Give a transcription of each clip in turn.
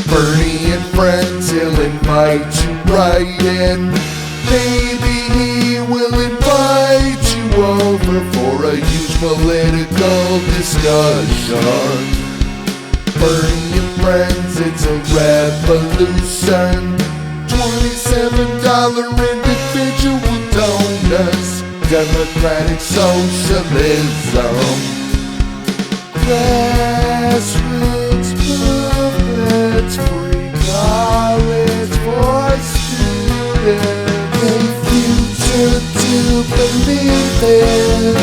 Bernie and friends, he'll invite you right in. Maybe he will invite you over for a huge political discussion. Bernie and friends, it's a revolution. $27 individual donors, democratic socialism. Grassroots movements, free college for students, a future to believe in.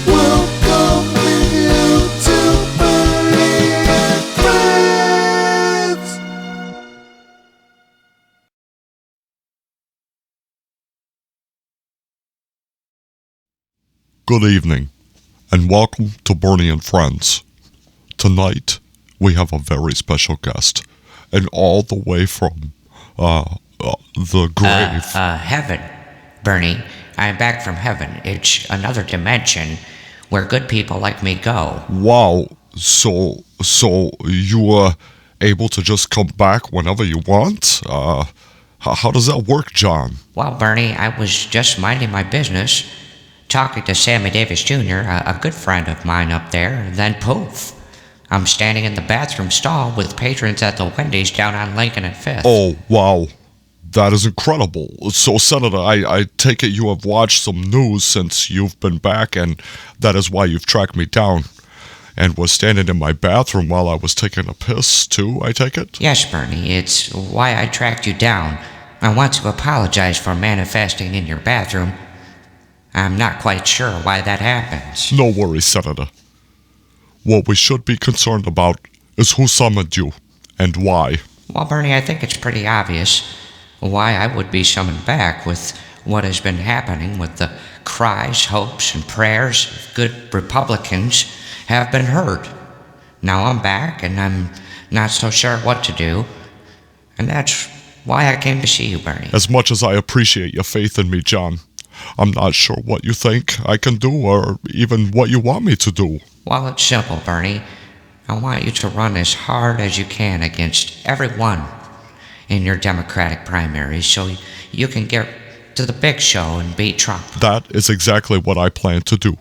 Welcoming you to Bernie and Friends. Good evening, and welcome to Bernie and Friends. Tonight, we have a very special guest, and all the way from, the grave. Heaven, Bernie. I'm back from heaven. It's another dimension where good people like me go. Wow, so you are able to just come back whenever you want? How does that work, John? Well, Bernie, I was just minding my business, talking to Sammy Davis Jr., a good friend of mine up there, and then poof, I'm standing in the bathroom stall with patrons at the Wendy's down on Lincoln and Fifth. Oh, wow. That is incredible. So, Senator, I take it you have watched some news since you've been back, and that is why you've tracked me down and was standing in my bathroom while I was taking a piss, too, I take it? Yes, Bernie, it's why I tracked you down. I want to apologize for manifesting in your bathroom. I'm not quite sure why that happens. No worries, Senator. What we should be concerned about is who summoned you and why. Well, Bernie, I think it's pretty obvious why I would be summoned back with what has been happening with the cries, hopes, and prayers of good Republicans have been heard. Now I'm back, and I'm not so sure what to do, and that's why I came to see you, Bernie. As much as I appreciate your faith in me, John, I'm not sure what you think I can do or even what you want me to do. Well, it's simple, Bernie. I want you to run as hard as you can against everyone in your Democratic primaries so you can get to the big show and beat Trump. That is exactly what I plan to do.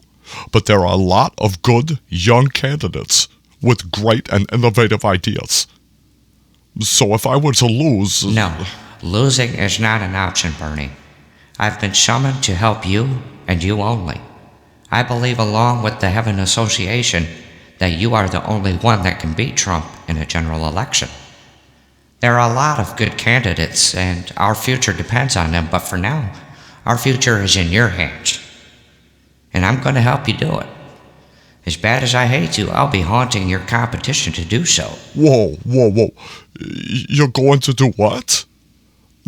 But there are a lot of good, young candidates with great and innovative ideas. So if I were to lose... No, losing is not an option, Bernie. I've been summoned to help you and you only. I believe, along with the Heaven Association, that you are the only one that can beat Trump in a general election. There are a lot of good candidates, and our future depends on them, but for now, our future is in your hands. And I'm going to help you do it. As bad as I hate to, I'll be haunting your competition to do so. Whoa. You're going to do what?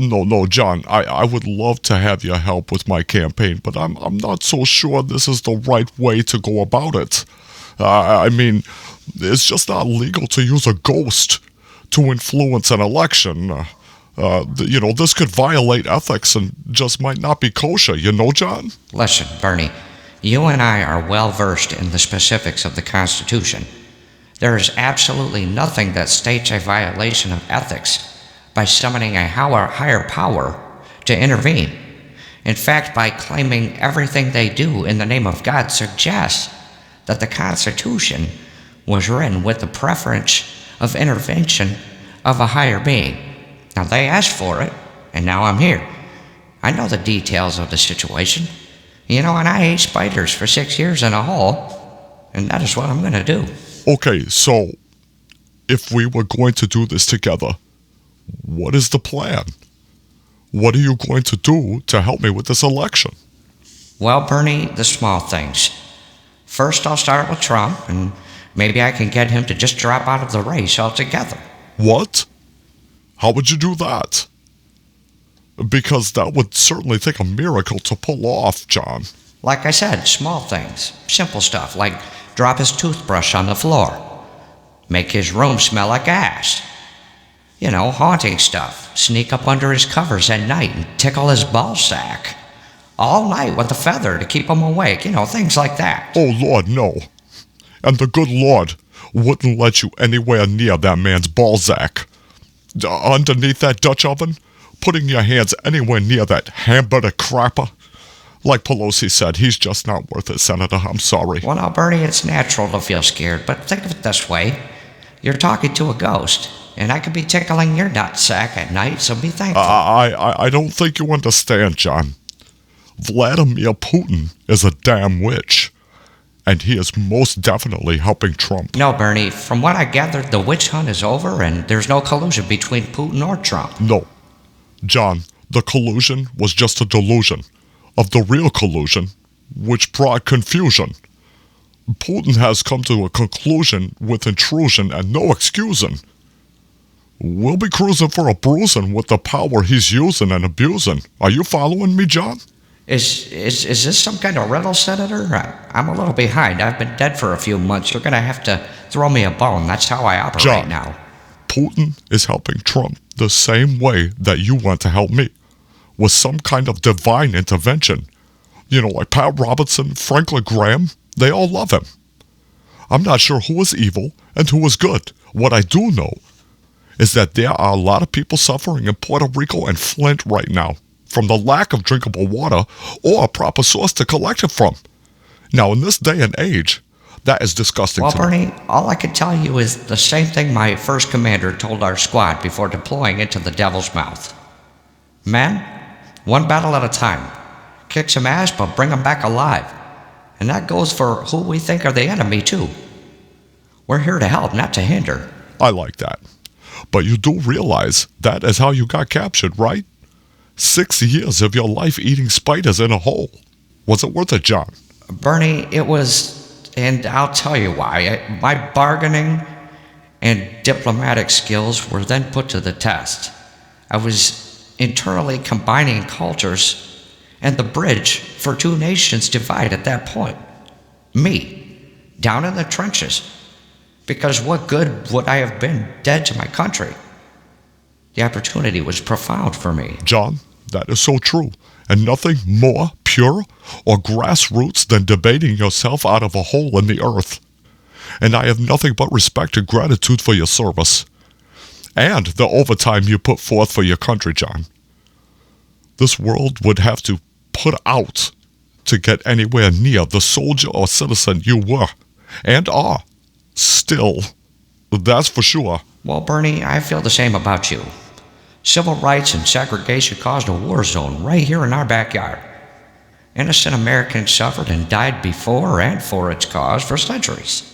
No, John, I would love to have your help with my campaign, but I'm not so sure this is the right way to go about it. I mean, it's just not legal to use a ghost to influence an election. This could violate ethics and just might not be kosher, John? Listen, Bernie, you and I are well versed in the specifics of the Constitution. There is absolutely nothing that states a violation of ethics by summoning a higher power to intervene. In fact, by claiming everything they do in the name of God suggests that the Constitution was written with the preference of intervention of a higher being. Now, they asked for it, and now I'm here. I know the details of the situation, and I ate spiders for 6 years in a hole, and that is what I'm going to do. Okay, so if we were going to do this together, what is the plan? What are you going to do to help me with this election? Well, Bernie, the small things. First, I'll start with Trump, and maybe I can get him to just drop out of the race altogether. What? How would you do that? Because that would certainly take a miracle to pull off, John. Like I said, small things. Simple stuff, like drop his toothbrush on the floor. Make his room smell like ass. Haunting stuff. Sneak up under his covers at night and tickle his ball sack. All night with a feather to keep him awake. Things like that. Oh, Lord, no. And the good Lord wouldn't let you anywhere near that man's Balzac. underneath that Dutch oven, putting your hands anywhere near that hamburger crapper. Like Pelosi said, he's just not worth it, Senator. I'm sorry. Well, now, Bernie, it's natural to feel scared, but think of it this way. You're talking to a ghost, and I could be tickling your nutsack at night, so be thankful. I don't think you understand, John. Vladimir Putin is a damn witch, and he is most definitely helping Trump. No, Bernie, from what I gathered, the witch hunt is over, and there's no collusion between Putin or Trump. No. John, the collusion was just a delusion of the real collusion, which brought confusion. Putin has come to a conclusion with intrusion and no excusing. We'll be cruising for a bruising with the power he's using and abusing. Are you following me, John? Is this some kind of riddle, Senator? I'm a little behind. I've been dead for a few months. You're going to have to throw me a bone. That's how I operate John, now. Putin is helping Trump the same way that you want to help me, with some kind of divine intervention. You know, like Pat Robertson, Franklin Graham, they all love him. I'm not sure who is evil and who is good. What I do know is that there are a lot of people suffering in Puerto Rico and Flint right now from the lack of drinkable water or a proper source to collect it from. Now, in this day and age, that is disgusting Well, to me. Bernie, all I can tell you is the same thing my first commander told our squad before deploying into the Devil's Mouth. Men, one battle at a time. Kick some ass, but bring them back alive. And that goes for who we think are the enemy, too. We're here to help, not to hinder. I like that. But you do realize that is how you got captured, right? 6 years of your life eating spiders in a hole. Was it worth it, John? Bernie, it was, and I'll tell you why. My bargaining and diplomatic skills were then put to the test. I was internally combining cultures, and the bridge for two nations divide at that point. Me, down in the trenches. Because what good would I have been dead to my country? The opportunity was profound for me. John, that is so true. And nothing more pure or grassroots than debating yourself out of a hole in the earth. And I have nothing but respect and gratitude for your service. And the overtime you put forth for your country, John. This world would have to put out to get anywhere near the soldier or citizen you were and are still. That's for sure. Well, Bernie, I feel the same about you. Civil rights and segregation caused a war zone right here in our backyard. Innocent Americans suffered and died before and for its cause for centuries.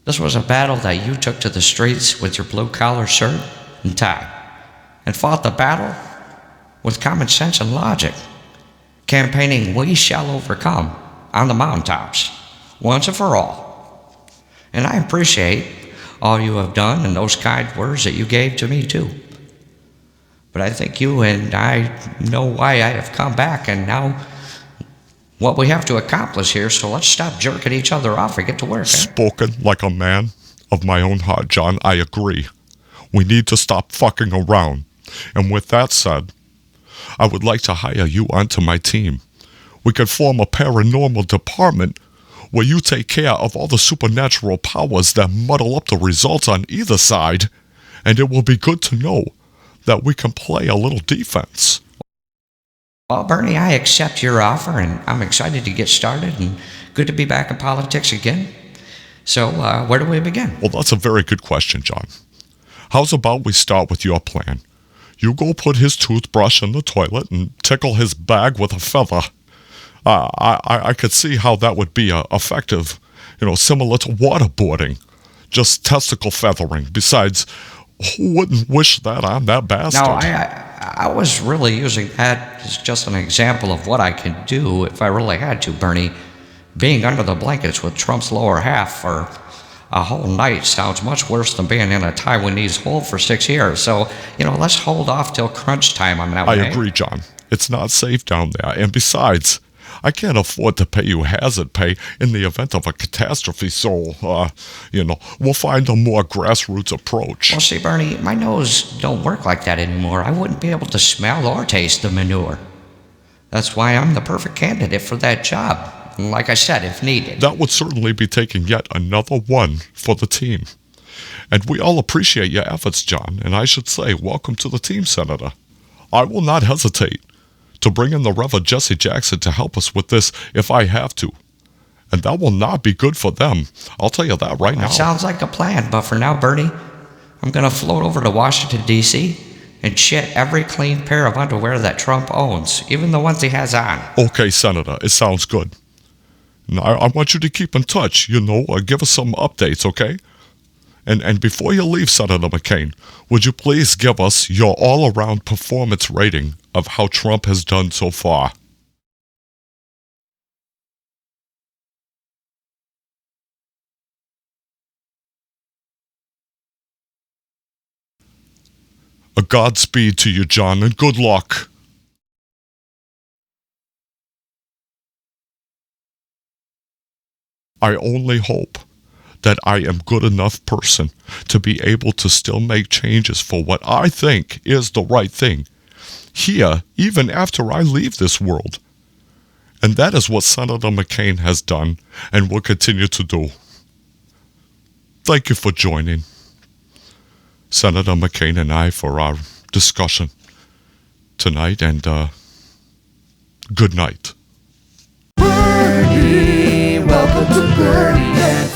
This was a battle that you took to the streets with your blue-collar shirt and tie, and fought the battle with common sense and logic, campaigning "We shall overcome" on the mountaintops, once and for all. And I appreciate all you have done and those kind words that you gave to me too. But I think you and I know why I have come back and now what we have to accomplish here, so let's stop jerking each other off and get to work. Spoken like a man of my own heart, John. I agree. We need to stop fucking around. And with that said, I would like to hire you onto my team. We could form a paranormal department where you take care of all the supernatural powers that muddle up the results on either side, and it will be good to know that we can play a little defense. Well, Bernie, I accept your offer, and I'm excited to get started, and good to be back in politics again. So, where do we begin? Well, that's a very good question, John. How's about we start with your plan? You go put his toothbrush in the toilet and tickle his bag with a feather. I could see how that would be effective, similar to waterboarding, just testicle feathering. Besides, who wouldn't wish that on that bastard? No, I was really using that as just an example of what I could do if I really had to, Bernie. Being under the blankets with Trump's lower half for a whole night sounds much worse than being in a Taiwanese hole for 6 years. So, let's hold off till crunch time on that one. I agree, John. It's not safe down there. And besides, I can't afford to pay you hazard pay in the event of a catastrophe, so, we'll find a more grassroots approach. Well, see, Bernie, my nose don't work like that anymore. I wouldn't be able to smell or taste the manure. That's why I'm the perfect candidate for that job. Like I said, if needed. That would certainly be taking yet another one for the team. And we all appreciate your efforts, John, and I should say, welcome to the team, Senator. I will not hesitate to bring in the Reverend Jesse Jackson to help us with this if I have to. And that will not be good for them. I'll tell you that right now. Sounds like a plan, but for now, Bernie, I'm going to float over to Washington, D.C. and shit every clean pair of underwear that Trump owns, even the ones he has on. Okay, Senator, it sounds good. Now, I want you to keep in touch, give us some updates, okay? And before you leave, Senator McCain, would you please give us your all-around performance rating of how Trump has done so far? A Godspeed to you, John, and good luck. I only hope that I am good enough person to be able to still make changes for what I think is the right thing here, even after I leave this world. And that is what Senator McCain has done and will continue to do. Thank you for joining Senator McCain and I for our discussion tonight, and good night. Bernie, welcome to Bernie and